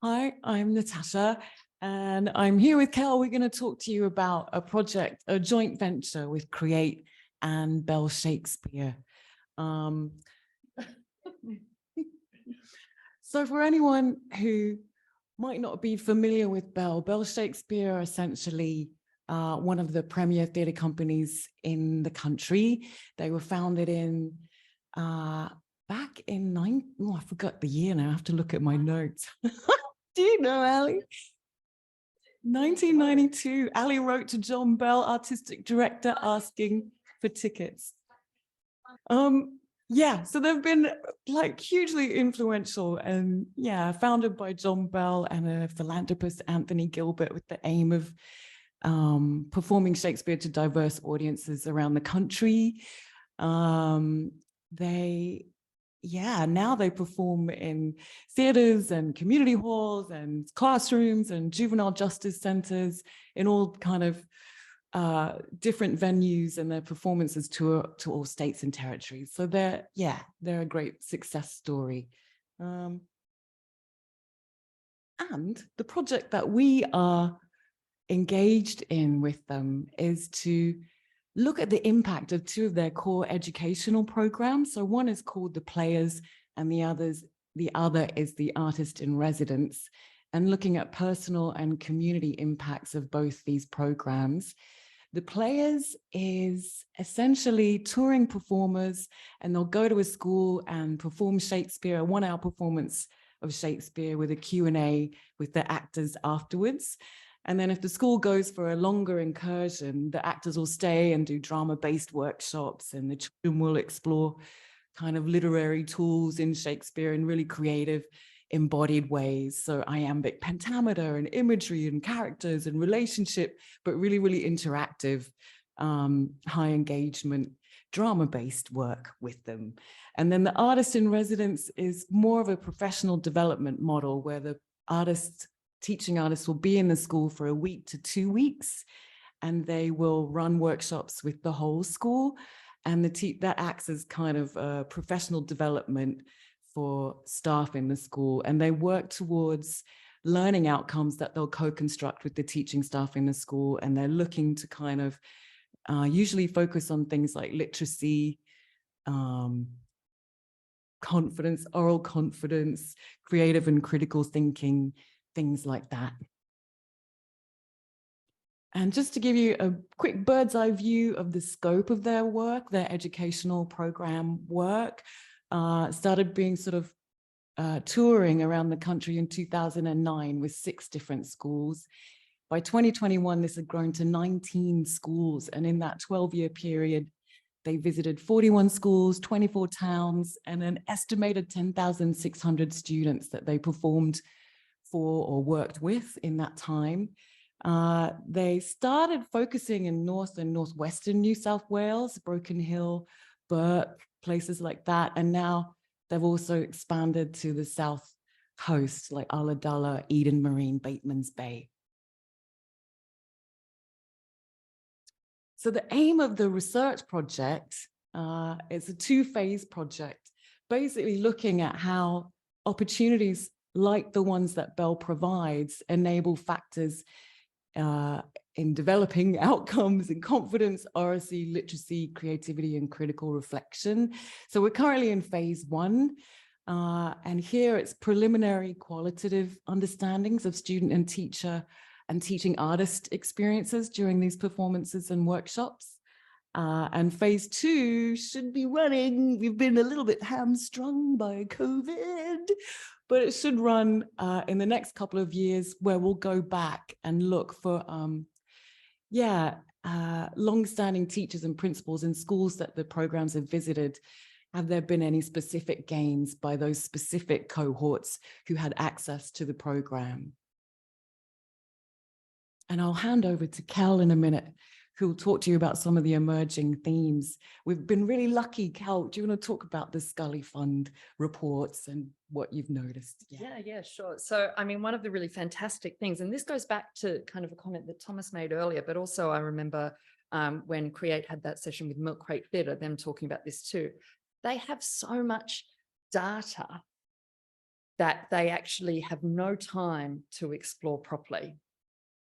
Hi, I'm Natasha, and I'm here with Kel. We're going to talk to you about a project, a joint venture with Create and Bell Shakespeare. So for anyone who might not be familiar with Bell Shakespeare are essentially one of the premier theatre companies in the country. They were founded in back in I forgot the year now. I have to look at my notes. Do you know, Ali? 1992. Ali wrote to John Bell, artistic director, asking for tickets. Yeah, so they've been like hugely influential and founded by John Bell and a philanthropist, Anthony Gilbert, with the aim of performing Shakespeare to diverse audiences around the country. Now they perform in theaters and community halls and classrooms and juvenile justice centers in all kind of different venues, and their performances to all states and territories. So they're a great success story. And the project that we are engaged in with them is to look at the impact of two of their core educational programs. So one is called The Players and the other is the Artist in Residence, and looking at personal and community impacts of both these programs. The Players is essentially touring performers, and they'll go to a school and perform Shakespeare, a 1-hour performance of Shakespeare with a Q&A with the actors afterwards. And then if the school goes for a longer incursion, the actors will stay and do drama-based workshops, and the children will explore kind of literary tools in Shakespeare in really creative, embodied ways. So iambic pentameter and imagery and characters and relationship, but really, really interactive, high engagement, drama-based work with them. And then the Artist in Residence is more of a professional development model where the teaching artists will be in the school for a week to 2 weeks, and they will run workshops with the whole school. And that acts as kind of a professional development for staff in the school, and they work towards learning outcomes that they'll co-construct with the teaching staff in the school. And they're looking to kind of usually focus on things like literacy, confidence, oral confidence, creative and critical thinking, things like that. And just to give you a quick bird's eye view of the scope of their work, their educational program work started being sort of touring around the country in 2009 with 6 different schools. By 2021, this had grown to 19 schools. And in that 12-year period, they visited 41 schools, 24 towns, and an estimated 10,600 students that they performed for or worked with in that time. They started focusing in North and Northwestern New South Wales, Broken Hill, Burke, places like that. And now they've also expanded to the South Coast, like Ulladulla, Eden Marine, Bateman's Bay. So the aim of the research project is a 2-phase project, basically looking at how opportunities like the ones that Bell provides enable factors in developing outcomes in confidence, oracy, literacy, creativity, and critical reflection. So we're currently in phase 1. And here it's preliminary qualitative understandings of student and teacher and teaching artist experiences during these performances and workshops. And phase 2 should be running. We've been a little bit hamstrung by COVID, but it should run in the next couple of years, where we'll go back and look for long-standing teachers and principals in schools that the programs have visited. Have there been any specific gains by those specific cohorts who had access to the program? And I'll hand over to Kel in a minute, who will talk to you about some of the emerging themes. We've been really lucky. Kel, do you want to talk about the Scully Fund reports and what you've noticed? Yeah, sure. So, I mean, one of the really fantastic things, and this goes back to kind of a comment that Thomas made earlier, but also I remember when Create had that session with Milk Crate Theatre, them talking about this too. They have so much data that they actually have no time to explore properly.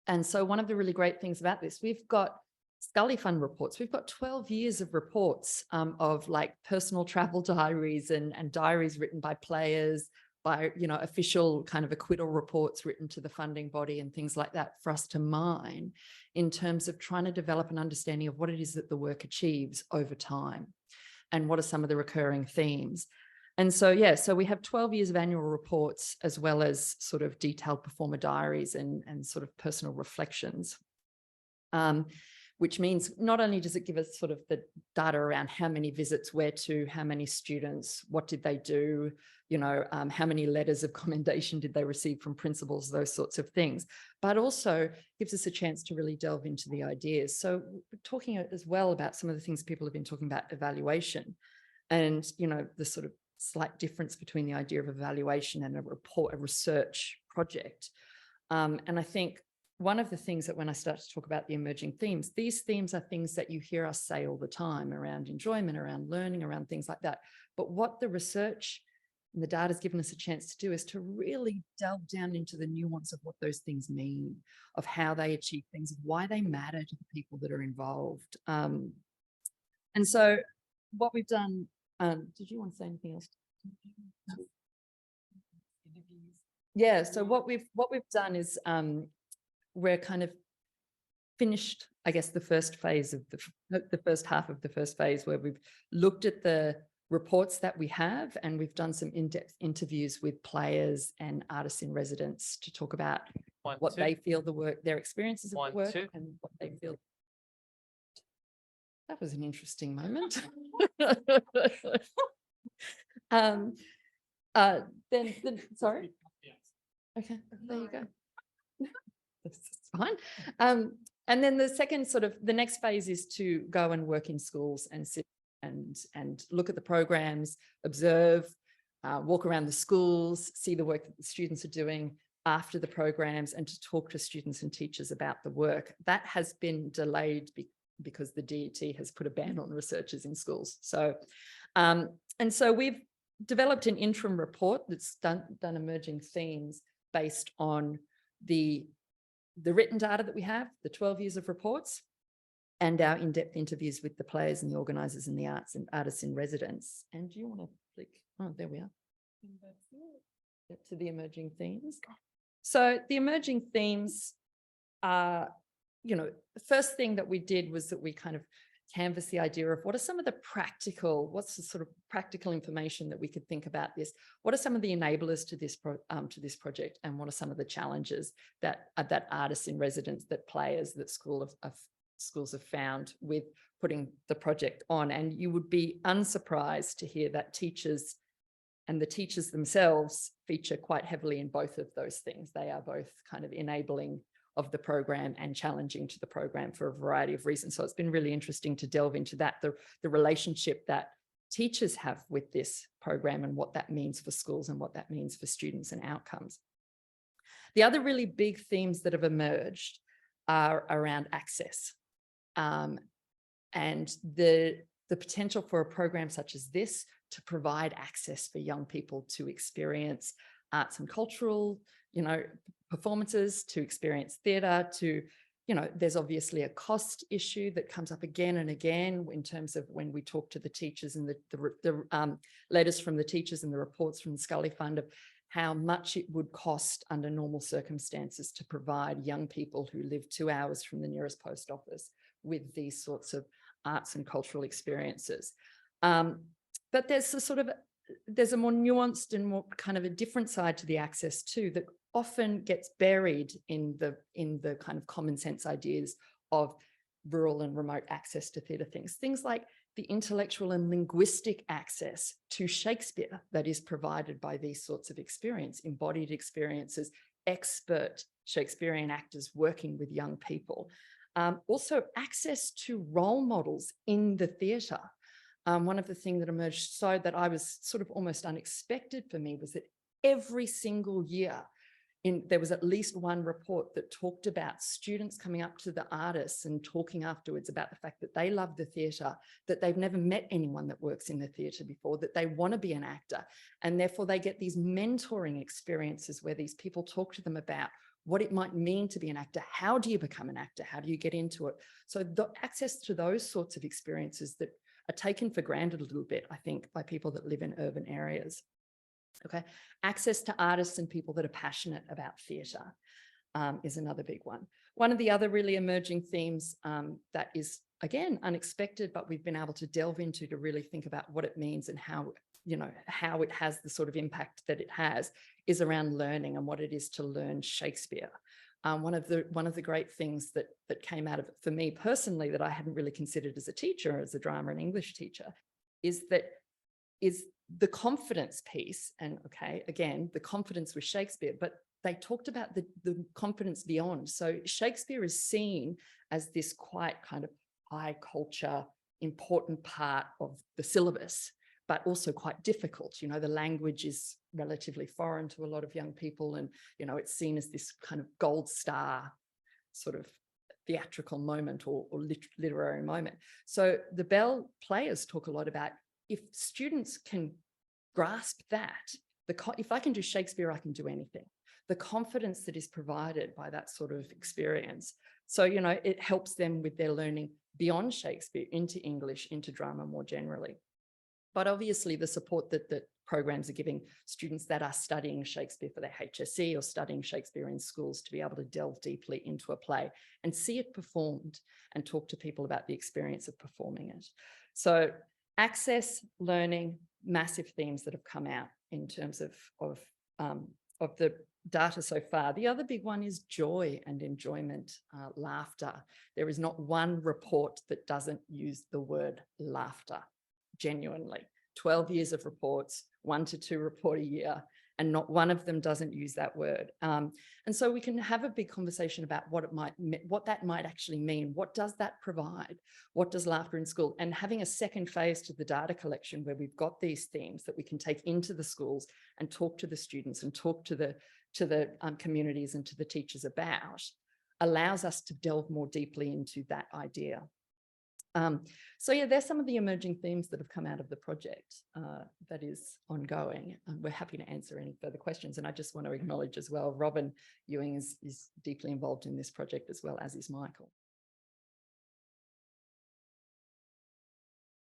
And so one of the really great things about this, we've got Scully Fund reports. We've got 12 years of reports of like personal travel diaries and diaries written by players, by, you know, official kind of acquittal reports written to the funding body and things like that for us to mine in terms of trying to develop an understanding of what it is that the work achieves over time and what are some of the recurring themes. And so, yeah, so we have 12 years of annual reports as well as sort of detailed performer diaries and sort of personal reflections, which means not only does it give us sort of the data around how many visits, where to, how many students, what did they do, you know, how many letters of commendation did they receive from principals, those sorts of things, but also gives us a chance to really delve into the ideas. So we're talking as well about some of the things people have been talking about, evaluation, and, you know, the sort of slight difference between the idea of evaluation and a report, a research project. And I think one of the things that when I start to talk about the emerging themes, these themes are things that you hear us say all the time around enjoyment, around learning, around things like that. But what the research and the data has given us a chance to do is to really delve down into the nuance of what those things mean, of how they achieve things, of why they matter to the people that are involved. And so what we've done, did you want to say anything else? Yeah, so what we've done is we're kind of finished, I guess, the first phase of the first half of the first phase, where we've looked at the reports that we have, and we've done some in-depth interviews with players and artists in residence to talk about what they feel the work, their experiences of the work, and what they feel. That was an interesting moment. Then sorry. Okay, there you go. That's fine. And then the second sort of, the next phase is to go and work in schools and sit and look at the programs, observe, walk around the schools, see the work that the students are doing after the programs, and to talk to students and teachers about the work. That has been delayed because the DET has put a ban on researchers in schools. So, and so we've developed an interim report that's done emerging themes based on the written data that we have, the 12 years of reports, and our in-depth interviews with the players and the organisers and the artists in residence. And do you want to click? Oh, there we are. Get to the emerging themes. So the emerging themes are, you know, the first thing that we did was that we kind of canvassed the idea of what are some of the practical, what's the sort of practical information that we could think about this? What are some of the enablers to this project, and what are some of the challenges that artists in residence, that players, that schools have found with putting the project on? And you would be unsurprised to hear that teachers and the teachers themselves feature quite heavily in both of those things. They are both kind of enabling of the program and challenging to the program for a variety of reasons. So it's been really interesting to delve into that, the relationship that teachers have with this program and what that means for schools and what that means for students and outcomes. The other really big themes that have emerged are around access, and the potential for a program such as this to provide access for young people to experience arts and cultural, you know, performances, to experience theatre, to, you know, there's obviously a cost issue that comes up again and again in terms of when we talk to the teachers and the letters from the teachers and the reports from the Scully Fund of how much it would cost under normal circumstances to provide young people who live 2 hours from the nearest post office with these sorts of arts and cultural experiences. But there's a more nuanced and more kind of a different side to the access too, that often gets buried in the kind of common sense ideas of rural and remote access to theatre things. Things like the intellectual and linguistic access to Shakespeare that is provided by these sorts of embodied experiences, expert Shakespearean actors working with young people. Also access to role models in the theatre. One of the things that emerged, so that I was sort of almost unexpected for me, was that every single year there was at least one report that talked about students coming up to the artists and talking afterwards about the fact that they love the theatre, that they've never met anyone that works in the theatre before, that they want to be an actor. And therefore they get these mentoring experiences where these people talk to them about what it might mean to be an actor. How do you become an actor? How do you get into it? So the access to those sorts of experiences that are taken for granted a little bit, I think, by people that live in urban areas. Okay, access to artists and people that are passionate about theatre is another big one. One of the other really emerging themes that is, again, unexpected, but we've been able to delve into to really think about what it means and how, you know, how it has the sort of impact that it has, is around learning and what it is to learn Shakespeare. One of the great things that came out of it for me personally that I hadn't really considered as a teacher, as a drama and English teacher, is the confidence piece. And okay, again, the confidence with Shakespeare, but they talked about the confidence beyond. So Shakespeare is seen as this quite kind of high culture, important part of the syllabus, but also quite difficult. You know, the language is relatively foreign to a lot of young people, and, you know, it's seen as this kind of gold star sort of theatrical moment or literary moment. So the Bell players talk a lot about, if students can grasp that, if I can do Shakespeare, I can do anything. The confidence that is provided by that sort of experience. So, you know, it helps them with their learning beyond Shakespeare into English, into drama more generally. But obviously the support that programs are giving students that are studying Shakespeare for their HSC or studying Shakespeare in schools to be able to delve deeply into a play and see it performed and talk to people about the experience of performing it. So access, learning, massive themes that have come out in terms of the data so far. The other big one is joy and enjoyment, laughter. There is not one report that doesn't use the word laughter, genuinely. 12 years of reports, 1 to 2 report a year, and not one of them doesn't use that word. And so we can have a big conversation about what that might actually mean. What does that provide? What does laughter in school? And having a second phase to the data collection where we've got these themes that we can take into the schools and talk to the students and talk to the communities and to the teachers about, allows us to delve more deeply into that idea. So yeah, there's some of the emerging themes that have come out of the project that is ongoing. We're happy to answer any further questions. And I just want to acknowledge as well, Robin Ewing is deeply involved in this project as well, as is Michael.